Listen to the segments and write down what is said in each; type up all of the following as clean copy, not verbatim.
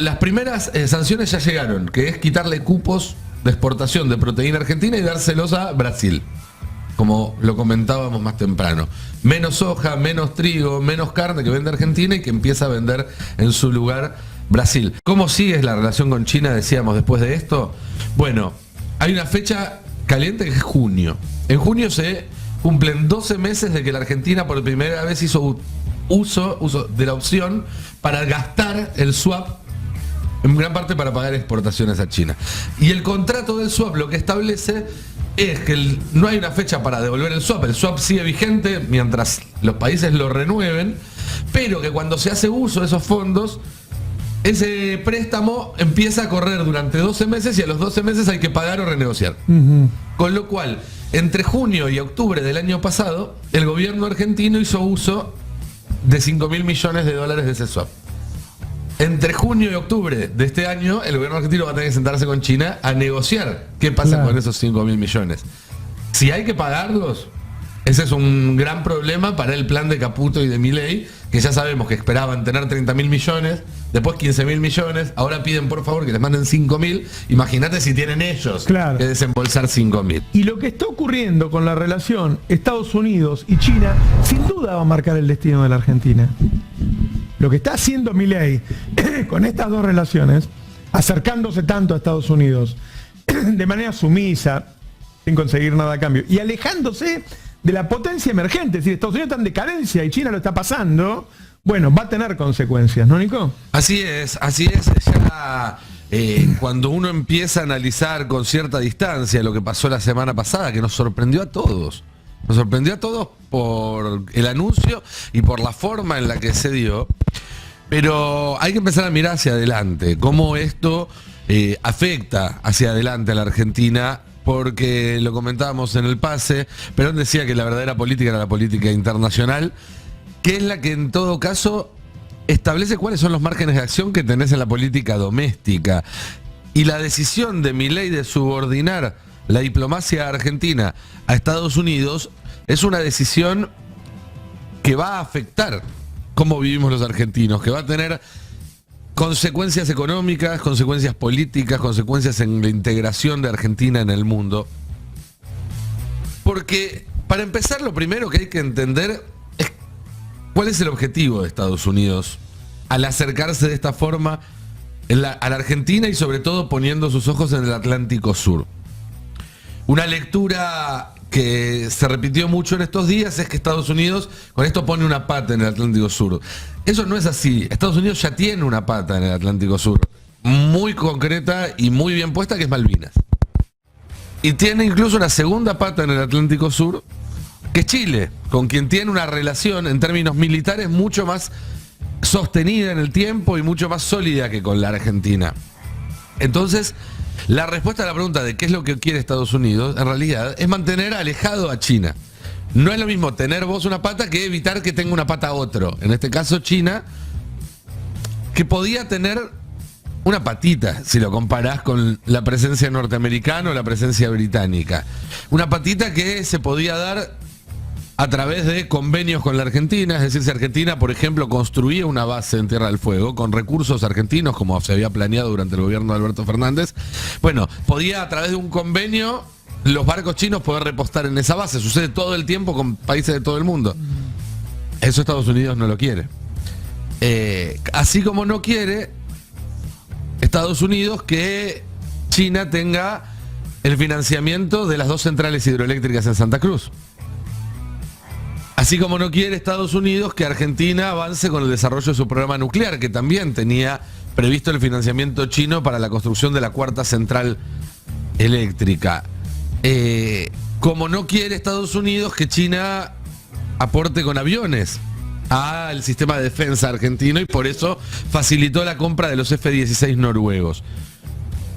Las primeras sanciones ya llegaron, que es quitarle cupos de exportación de proteína argentina y dárselos a Brasil, como lo comentábamos más temprano. Menos soja, menos trigo, menos carne que vende Argentina y que empieza a vender en su lugar Brasil. ¿Cómo sigue la relación con China, decíamos, después de esto? Bueno, hay una fecha caliente que es junio. En junio se cumplen 12 meses de que la Argentina por primera vez hizo uso de la opción para gastar el swap, en gran parte para pagar exportaciones a China. Y el contrato del swap lo que establece es que no hay una fecha para devolver el swap sigue vigente mientras los países lo renueven, pero que cuando se hace uso de esos fondos, ese préstamo empieza a correr durante 12 meses y a los 12 meses hay que pagar o renegociar. Con lo cual, entre junio y octubre del año pasado, el gobierno argentino hizo uso de 5.000 millones de dólares de ese swap. Entre junio y octubre de este año, el gobierno argentino va a tener que sentarse con China a negociar qué pasa con esos 5.000 millones. Si hay que pagarlos, ese es un gran problema para el plan de Caputo y de Milei, que ya sabemos que esperaban tener 30.000 millones, después 15.000 millones, ahora piden por favor que les manden 5.000. Imagínate si tienen ellos que desembolsar 5.000. Y lo que está ocurriendo con la relación Estados Unidos y China, sin duda va a marcar el destino de la Argentina. Lo que está haciendo Milei con estas dos relaciones, acercándose tanto a Estados Unidos de manera sumisa, sin conseguir nada a cambio, y alejándose de la potencia emergente, es decir, Estados Unidos está en decadencia y China lo está pasando, bueno, va a tener consecuencias, ¿no, Nico? Así es, ya cuando uno empieza a analizar con cierta distancia lo que pasó la semana pasada, que nos sorprendió a todos. Nos sorprendió a todos por el anuncio y por la forma en la que se dio. Pero hay que empezar a mirar hacia adelante, cómo esto afecta hacia adelante a la Argentina, porque lo comentábamos en el pase, Perón decía que la verdadera política era la política internacional, que es la que en todo caso establece cuáles son los márgenes de acción que tenés en la política doméstica. Y la decisión de Milei de subordinar la diplomacia argentina a Estados Unidos es una decisión que va a afectar cómo vivimos los argentinos, que va a tener consecuencias económicas, consecuencias políticas, consecuencias en la integración de Argentina en el mundo. Porque, para empezar, lo primero que hay que entender es cuál es el objetivo de Estados Unidos al acercarse de esta forma a la Argentina y sobre todo poniendo sus ojos en el Atlántico Sur. Una lectura que se repitió mucho en estos días es que Estados Unidos con esto pone una pata en el Atlántico Sur. Eso no es así. Estados Unidos ya tiene una pata en el Atlántico Sur, muy concreta y muy bien puesta, que es Malvinas. Y tiene incluso una segunda pata en el Atlántico Sur, que es Chile, con quien tiene una relación en términos militares mucho más sostenida en el tiempo y mucho más sólida que con la Argentina. Entonces, la respuesta a la pregunta de qué es lo que quiere Estados Unidos, en realidad, es mantener alejado a China. No es lo mismo tener vos una pata que evitar que tenga una pata otro. En este caso, China, que podía tener una patita, si lo comparás con la presencia norteamericana o la presencia británica. Una patita que se podía dar a través de convenios con la Argentina, es decir, si Argentina, por ejemplo, construía una base en Tierra del Fuego con recursos argentinos, como se había planeado durante el gobierno de Alberto Fernández, bueno, podía a través de un convenio los barcos chinos poder repostar en esa base. Sucede todo el tiempo con países de todo el mundo. Eso Estados Unidos no lo quiere. Así como no quiere Estados Unidos que China tenga el financiamiento de las 2 centrales hidroeléctricas en Santa Cruz. Así como no quiere Estados Unidos que Argentina avance con el desarrollo de su programa nuclear, que también tenía previsto el financiamiento chino para la construcción de la 4ª central eléctrica. Como no quiere Estados Unidos que China aporte con aviones al sistema de defensa argentino y por eso facilitó la compra de los F-16 noruegos.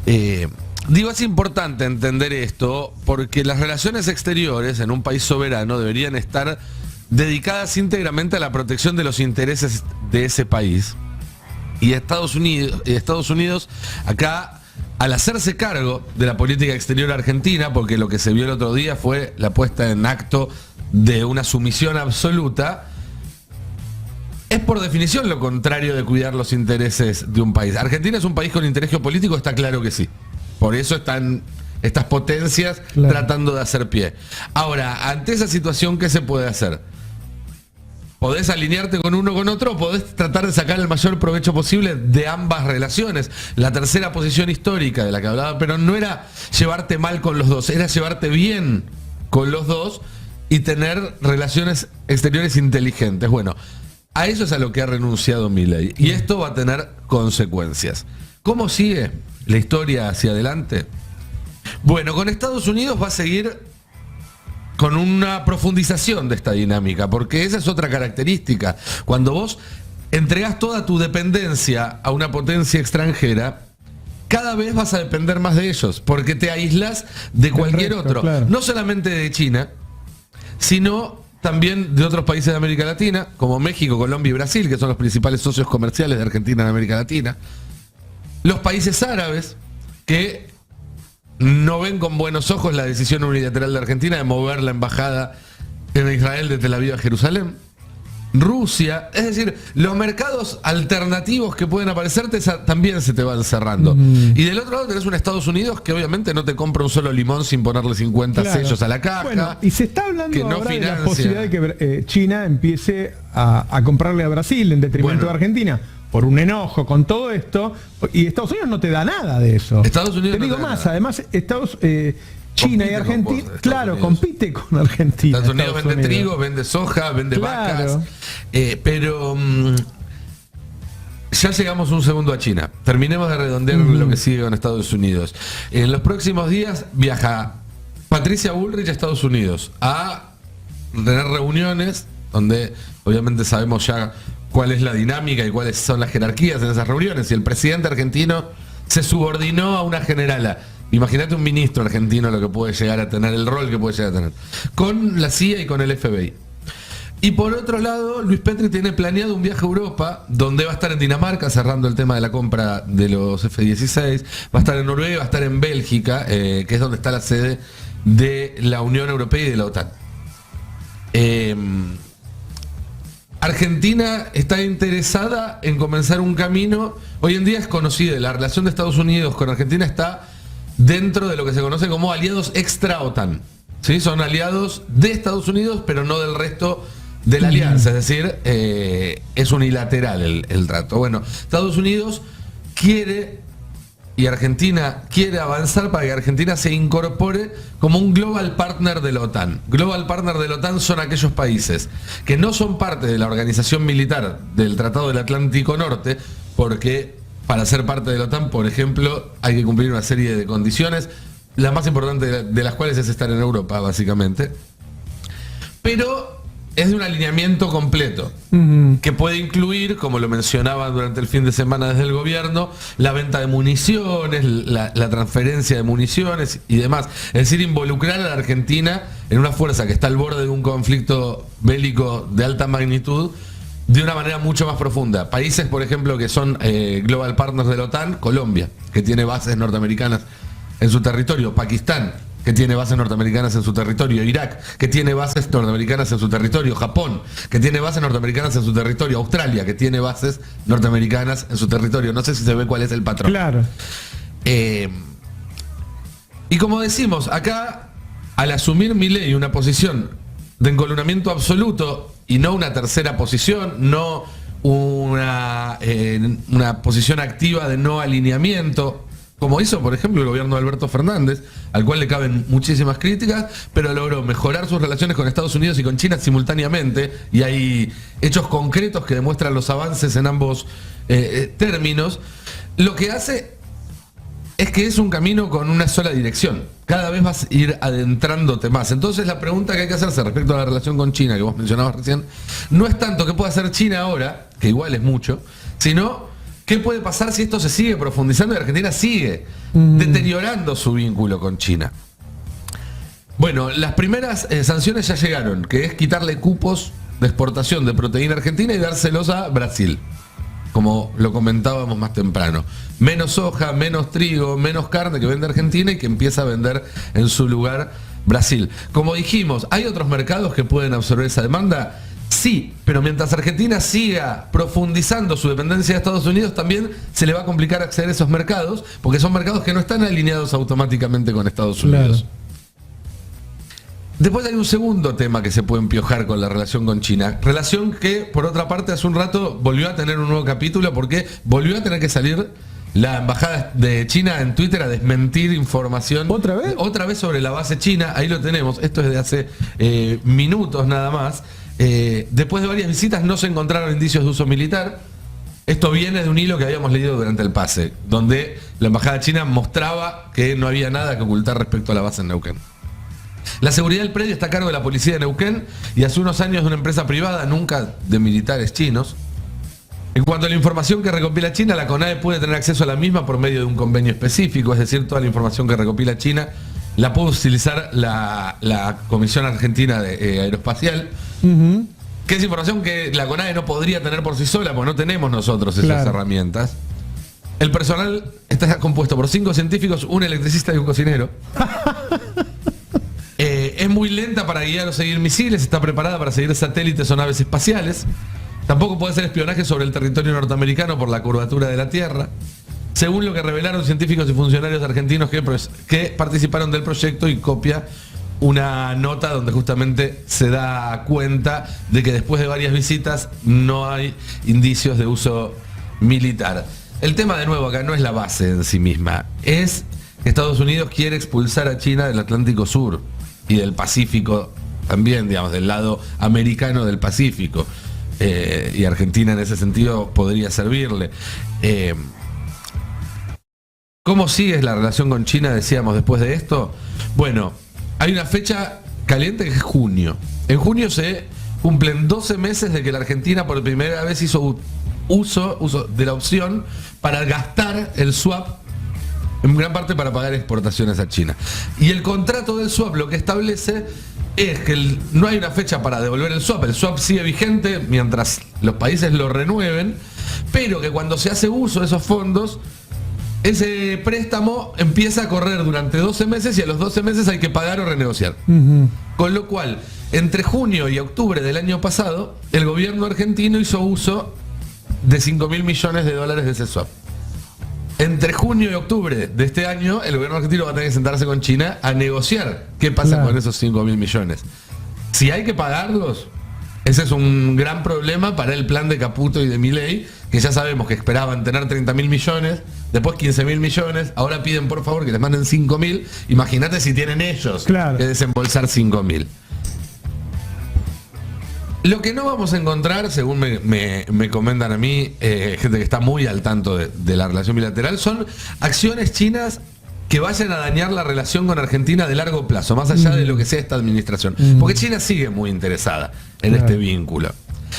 Es importante entender esto porque las relaciones exteriores en un país soberano deberían estar dedicadas íntegramente a la protección de los intereses de ese país. Y Estados Unidos acá, al hacerse cargo de la política exterior argentina, porque lo que se vio el otro día fue la puesta en acto de una sumisión absoluta, es por definición lo contrario de cuidar los intereses de un país. Argentina es un país con interés geopolítico, está claro que sí. Por eso están estas potencias tratando de hacer pie. Ahora, ante esa situación, ¿qué se puede hacer? Podés alinearte con uno o con otro, podés tratar de sacar el mayor provecho posible de ambas relaciones. La tercera posición histórica de la que hablaba Perón no era llevarte mal con los dos, era llevarte bien con los dos y tener relaciones exteriores inteligentes. Bueno, a eso es a lo que ha renunciado Milei. Y esto va a tener consecuencias. ¿Cómo sigue la historia hacia adelante? Bueno, con Estados Unidos va a seguir con una profundización de esta dinámica, porque esa es otra característica. Cuando vos entregás toda tu dependencia a una potencia extranjera, cada vez vas a depender más de ellos, porque te aíslas de cualquier otro. Claro. No solamente de China, sino también de otros países de América Latina, como México, Colombia y Brasil, que son los principales socios comerciales de Argentina en América Latina. Los países árabes, que no ven con buenos ojos la decisión unilateral de Argentina de mover la embajada en Israel de Tel Aviv a Jerusalén. Rusia, es decir, los mercados alternativos que pueden aparecerte también se te van cerrando. Y del otro lado tenés un Estados Unidos que obviamente no te compra un solo limón sin ponerle 50 sellos a la caja. Bueno, y se está hablando que ahora de la posibilidad de que China empiece a comprarle a Brasil en detrimento de Argentina. Por un enojo con todo esto, y Estados Unidos no te da nada de eso. Estados Unidos te digo no te da más, nada. Además China y Argentina, claro, compite con Argentina. Estados Unidos vende trigo, vende soja, vende vacas, pero ya llegamos un segundo a China. Terminemos de redondear lo que sigue con Estados Unidos. En los próximos días viaja Patricia Bullrich a Estados Unidos a tener reuniones donde obviamente sabemos ya cuál es la dinámica y cuáles son las jerarquías en esas reuniones. Y el presidente argentino se subordinó a una generala. Imagínate un ministro argentino lo que puede llegar a tener, el rol que puede llegar a tener, con la CIA y con el FBI. Y por otro lado, Luis Petri tiene planeado un viaje a Europa, donde va a estar en Dinamarca, cerrando el tema de la compra de los F-16, va a estar en Noruega, va a estar en Bélgica, que es donde está la sede de la Unión Europea y de la OTAN. Argentina está interesada en comenzar un camino. Hoy en día es conocida, la relación de Estados Unidos con Argentina está dentro de lo que se conoce como aliados extra OTAN. ¿Sí? Son aliados de Estados Unidos, pero no del resto de la alianza. Es decir, es unilateral el trato. Bueno, Estados Unidos quiere y Argentina quiere avanzar para que Argentina se incorpore como un global partner de la OTAN. Global partner de la OTAN son aquellos países que no son parte de la organización militar del Tratado del Atlántico Norte, porque para ser parte de la OTAN, por ejemplo, hay que cumplir una serie de condiciones, la más importante de las cuales es estar en Europa, básicamente. Pero es de un alineamiento completo, que puede incluir, como lo mencionaban durante el fin de semana desde el gobierno, la venta de municiones, la transferencia de municiones y demás. Es decir, involucrar a la Argentina en una fuerza que está al borde de un conflicto bélico de alta magnitud de una manera mucho más profunda. Países, por ejemplo, que son global partners de la OTAN, Colombia, que tiene bases norteamericanas en su territorio, Pakistán, que tiene bases norteamericanas en su territorio, Irak, que tiene bases norteamericanas en su territorio, Japón, que tiene bases norteamericanas en su territorio, Australia, que tiene bases norteamericanas en su territorio. No sé si se ve cuál es el patrón. Claro. Y como decimos, acá, al asumir Milei una posición de encolumnamiento absoluto y no una tercera posición, no una posición activa de no alineamiento, como hizo, por ejemplo, el gobierno de Alberto Fernández, al cual le caben muchísimas críticas, pero logró mejorar sus relaciones con Estados Unidos y con China simultáneamente, y hay hechos concretos que demuestran los avances en ambos términos. Lo que hace es que es un camino con una sola dirección. Cada vez vas a ir adentrándote más. Entonces la pregunta que hay que hacerse respecto a la relación con China, que vos mencionabas recién, no es tanto qué puede hacer China ahora, que igual es mucho, sino ¿qué puede pasar si esto se sigue profundizando y Argentina sigue deteriorando su vínculo con China? Bueno, las primeras sanciones ya llegaron, que es quitarle cupos de exportación de proteína argentina y dárselos a Brasil, como lo comentábamos más temprano. Menos soja, menos trigo, menos carne que vende Argentina y que empieza a vender en su lugar Brasil. Como dijimos, ¿hay otros mercados que pueden absorber esa demanda? Sí, pero mientras Argentina siga profundizando su dependencia de Estados Unidos, también se le va a complicar acceder a esos mercados, porque son mercados que no están alineados automáticamente con Estados Unidos. Claro. Después hay un segundo tema que se puede empiojar con la relación con China. Relación que, por otra parte, hace un rato volvió a tener un nuevo capítulo porque volvió a tener que salir la embajada de China en Twitter a desmentir información. ¿Otra vez? Otra vez sobre la base china. Ahí lo tenemos. Esto es de hace minutos nada más. Después de varias visitas no se encontraron indicios de uso militar. Esto viene de un hilo que habíamos leído durante el pase, donde la embajada china mostraba que no había nada que ocultar respecto a la base en Neuquén. La seguridad del predio está a cargo de la policía de Neuquén y hace unos años de una empresa privada, nunca de militares chinos. En cuanto a la información que recopila China, la CONAE puede tener acceso a la misma por medio de un convenio específico, es decir, toda la información que recopila China la puede utilizar la Comisión Argentina de Aeroespacial, que es información que la CONAE no podría tener por sí sola, porque no tenemos nosotros esas herramientas. El personal está compuesto por 5 científicos, un electricista y un cocinero. Es muy lenta para guiar o seguir misiles, está preparada para seguir satélites o naves espaciales. Tampoco puede hacer espionaje sobre el territorio norteamericano por la curvatura de la Tierra. Según lo que revelaron científicos y funcionarios argentinos que participaron del proyecto, y copia una nota donde justamente se da cuenta de que después de varias visitas no hay indicios de uso militar. El tema de nuevo acá no es la base en sí misma, es que Estados Unidos quiere expulsar a China del Atlántico Sur y del Pacífico también, digamos, del lado americano del Pacífico. Y Argentina en ese sentido podría servirle. ¿Cómo sigue la relación con China, decíamos, después de esto? Bueno, hay una fecha caliente que es junio. En junio se cumplen 12 meses de que la Argentina por primera vez hizo uso de la opción para gastar el swap, en gran parte para pagar exportaciones a China. Y el contrato del swap lo que establece es que no hay una fecha para devolver el swap sigue vigente mientras los países lo renueven, pero que cuando se hace uso de esos fondos, ese préstamo empieza a correr durante 12 meses y a los 12 meses hay que pagar o renegociar. Con lo cual, entre junio y octubre del año pasado, el gobierno argentino hizo uso de 5.000 millones de dólares de ese swap. Entre junio y octubre de este año, el gobierno argentino va a tener que sentarse con China a negociar qué pasa con esos 5.000 millones. Si hay que pagarlos, ese es un gran problema para el plan de Caputo y de Milei, que ya sabemos que esperaban tener 30.000 millones, después 15.000 millones, ahora piden por favor que les manden 5.000. Imagínate si tienen ellos que desembolsar 5.000. Lo que no vamos a encontrar, según me comentan a mí, gente que está muy al tanto de la relación bilateral, son acciones chinas que vayan a dañar la relación con Argentina de largo plazo, más allá de lo que sea esta administración. Porque China sigue muy interesada en este vínculo.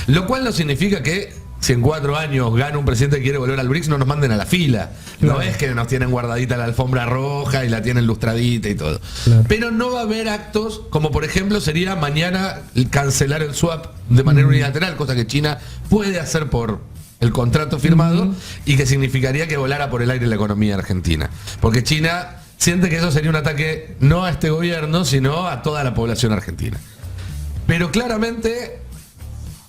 Lo cual no significa que si en 4 años gana un presidente que quiere volver al BRICS, no nos manden a la fila. No es que nos tienen guardadita la alfombra roja y la tienen lustradita y todo. Pero no va a haber actos como, por ejemplo, sería mañana cancelar el swap de manera unilateral, cosa que China puede hacer por el contrato firmado y que significaría que volara por el aire la economía argentina. Porque China siente que eso sería un ataque no a este gobierno, sino a toda la población argentina. Pero claramente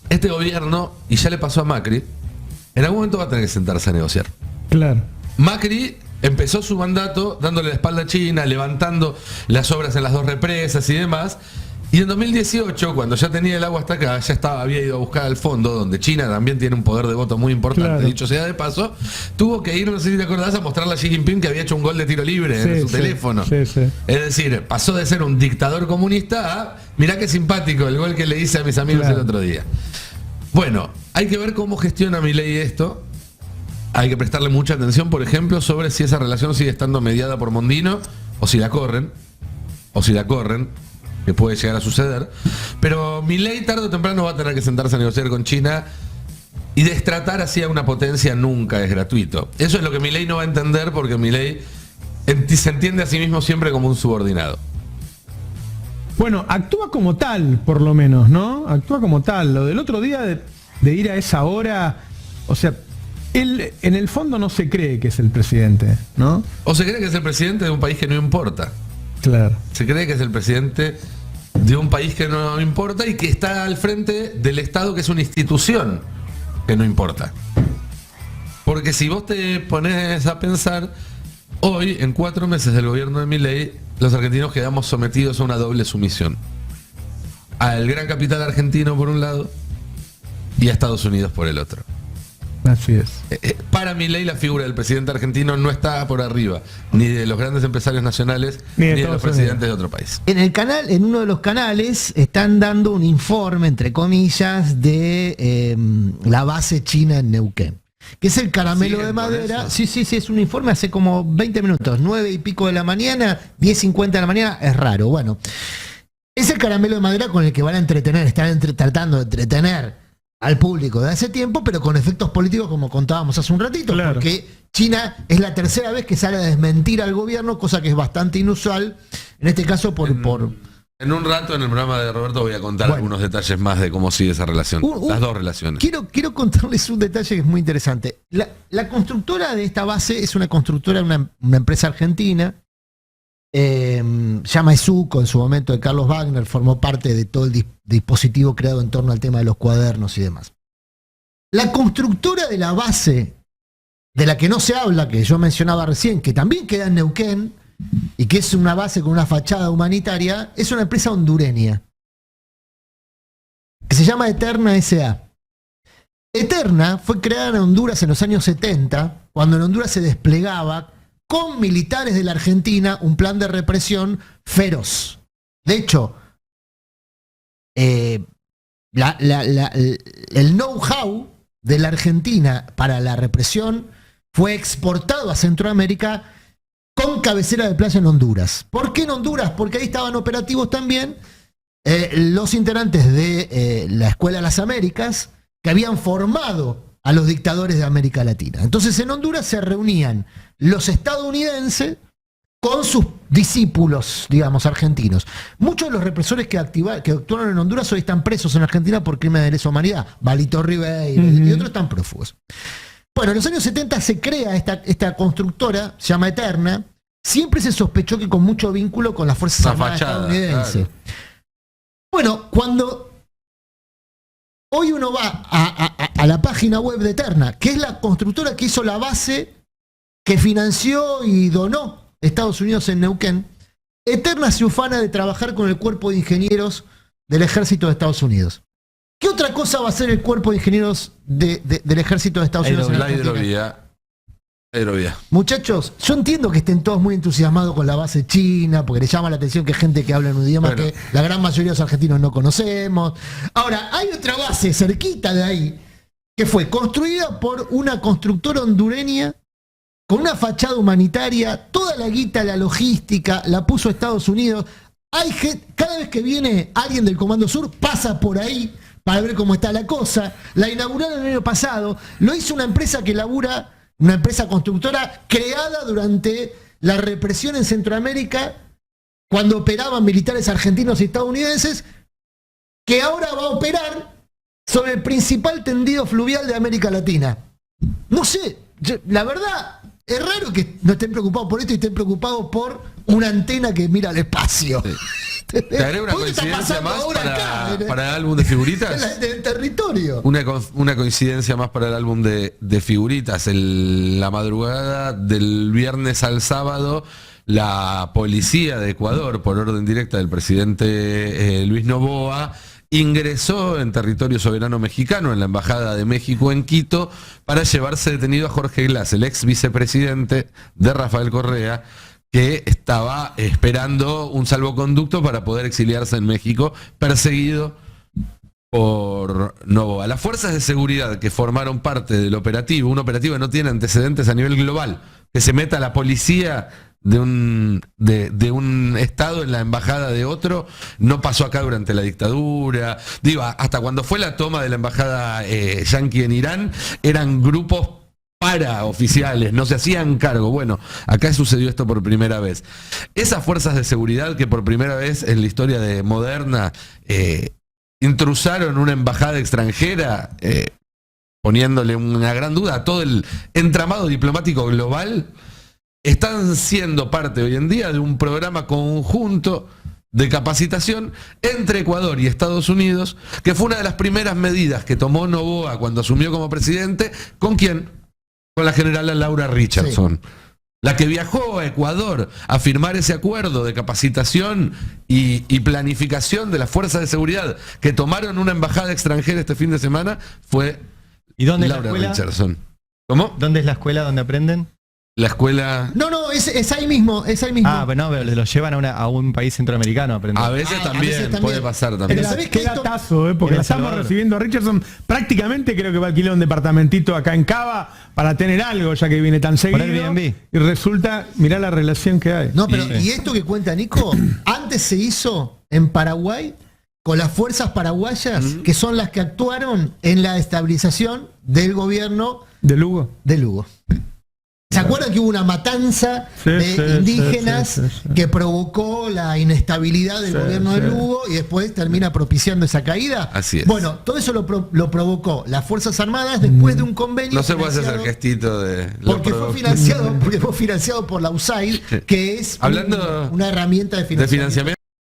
este gobierno, y ya le pasó a Macri, en algún momento va a tener que sentarse a negociar. Macri empezó su mandato dándole la espalda a China, levantando las obras en las 2 represas y demás. Y en 2018, cuando ya tenía el agua hasta acá, había ido a buscar al fondo, donde China también tiene un poder de voto muy importante, dicho sea de paso, tuvo que ir, no sé si te acordás, a mostrarle a Xi Jinping que había hecho un gol de tiro libre en su teléfono. Es decir, pasó de ser un dictador comunista a, mirá qué simpático el gol que le hice a mis amigos el otro día. Bueno, hay que ver cómo gestiona Milei esto. Hay que prestarle mucha atención, por ejemplo, sobre si esa relación sigue estando mediada por Mondino o si la corren, que puede llegar a suceder. Pero Milei tarde o temprano va a tener que sentarse a negociar con China, y destratar así a una potencia nunca es gratuito. Eso es lo que Milei no va a entender, porque Milei se entiende a sí mismo siempre como un subordinado. Bueno, actúa como tal, por lo menos, ¿no? Actúa como tal. Lo del otro día de ir a esa hora, o sea, él en el fondo no se cree que es el presidente, ¿no? O se cree que es el presidente de un país que no importa. Claro. Se cree que es el presidente de un país que no importa y que está al frente del Estado, que es una institución que no importa. Porque si vos te pones a pensar, hoy, en 4 meses del gobierno de Milei, los argentinos quedamos sometidos a una doble sumisión. Al gran capital argentino por un lado y a Estados Unidos por el otro. Así es. Para Milei la figura del presidente argentino no está por arriba, ni de los grandes empresarios nacionales, ni de los presidentes de otro país. En el canal, en uno de los canales, están dando un informe, entre comillas, de la base china en Neuquén, que es el caramelo de madera. Sí, es un informe hace como 20 minutos, 9 y pico de la mañana, 10:50 de la mañana, es raro. Bueno, es el caramelo de madera con el que van a entretener, están tratando de entretener al público de hace tiempo, pero con efectos políticos, como contábamos hace un ratito, claro. Porque China es la tercera vez que sale a desmentir al gobierno, cosa que es bastante inusual, en este caso por... En un rato en el programa de Roberto voy a contar algunos detalles más de cómo sigue esa relación, las dos relaciones. Quiero contarles un detalle que es muy interesante. La constructora de esta base es una constructora, una empresa argentina, llama Esuco, en su momento de Carlos Wagner, formó parte de todo el dispositivo creado en torno al tema de los cuadernos y demás. La constructora de la base, de la que no se habla, que yo mencionaba recién, que también queda en Neuquén, y que es una base con una fachada humanitaria, es una empresa hondureña, que se llama Eterna S.A. Eterna fue creada en Honduras en los años 70, cuando en Honduras se desplegaba con militares de la Argentina un plan de represión feroz. De hecho, el know-how de la Argentina para la represión fue exportado a Centroamérica con cabecera de playa en Honduras. ¿Por qué en Honduras? Porque ahí estaban operativos también los integrantes de la Escuela de las Américas, que habían formado a los dictadores de América Latina. Entonces en Honduras se reunían los estadounidenses con sus discípulos, digamos, argentinos. Muchos de los represores que actuaron en Honduras hoy están presos en Argentina por crímenes de lesa humanidad. Balito Ribeiro y otros están prófugos. Bueno, en los años 70 se crea esta constructora, se llama Eterna. Siempre se sospechó que con mucho vínculo con las Fuerzas Armadas estadounidenses. Claro. Bueno, cuando hoy uno va a la página web de Eterna, que es la constructora que hizo la base que financió y donó Estados Unidos en Neuquén, Eterna se ufana de trabajar con el cuerpo de ingenieros del ejército de Estados Unidos. ¿Qué otra cosa va a hacer el cuerpo de ingenieros del ejército de Estados Unidos? La hidrovía. Muchachos, yo entiendo que estén todos muy entusiasmados con la base china, porque les llama la atención que hay gente que habla en un idioma que la gran mayoría de los argentinos no conocemos. Ahora, hay otra base cerquita de ahí, que fue construida por una constructora hondureña, con una fachada humanitaria, toda la guita, la logística, la puso Estados Unidos. Cada vez que viene alguien del Comando Sur, pasa por ahí para ver cómo está la cosa. La inauguraron el año pasado, lo hizo una empresa que labura, una empresa constructora creada durante la represión en Centroamérica, cuando operaban militares argentinos y estadounidenses, que ahora va a operar sobre el principal tendido fluvial de América Latina. No sé, la verdad, es raro que no estén preocupados por esto y estén preocupados por una antena que mira al espacio. Sí. ¿Te haré una coincidencia más para el álbum de figuritas? Del territorio. Una coincidencia más para el álbum de figuritas. La madrugada del viernes al sábado, la policía de Ecuador, por orden directa del presidente Luis Noboa, ingresó en territorio soberano mexicano, en la Embajada de México en Quito, para llevarse detenido a Jorge Glass, el ex vicepresidente de Rafael Correa, que estaba esperando un salvoconducto para poder exiliarse en México, perseguido por Noboa. Las fuerzas de seguridad que formaron parte del operativo, un operativo que no tiene antecedentes a nivel global, que se meta la policía de un estado en la embajada de otro, no pasó acá durante la dictadura. Digo, hasta cuando fue la toma de la embajada yanqui en Irán, eran grupos paraoficiales, no se hacían cargo. Bueno, acá sucedió esto por primera vez. Esas fuerzas de seguridad que por primera vez en la historia moderna intrusaron una embajada extranjera, poniéndole una gran duda a todo el entramado diplomático global, están siendo parte hoy en día de un programa conjunto de capacitación entre Ecuador y Estados Unidos, que fue una de las primeras medidas que tomó Noboa cuando asumió como presidente. ¿Con quién? Con la generala Laura Richardson. Sí. La que viajó a Ecuador a firmar ese acuerdo de capacitación y planificación de las fuerzas de seguridad que tomaron una embajada extranjera este fin de semana fue Laura Richardson. ¿Cómo? ¿Dónde es la escuela donde aprenden? La escuela... No, es ahí mismo, es ahí mismo. Ah, pero no, los llevan a un país centroamericano a aprender. A veces también puede pasar también. Pero ¿sabés qué datazo? Porque la estamos recibiendo a Richardson. Prácticamente creo que va a alquilar un departamentito acá en Cava para tener algo, ya que viene tan seguido. Airbnb. Y resulta, mirá la relación que hay. No, pero y esto que cuenta Nico, antes se hizo en Paraguay con las fuerzas paraguayas, que son las que actuaron en la estabilización del gobierno de Lugo. ¿Se acuerdan que hubo una matanza de indígenas que provocó la inestabilidad del gobierno de Lugo y después termina propiciando esa caída? Así es. Bueno, todo eso lo provocó las Fuerzas Armadas después de un convenio. No se puede hacer el gestito de... Porque fue financiado por la USAID, que es hablando una herramienta de financiamiento.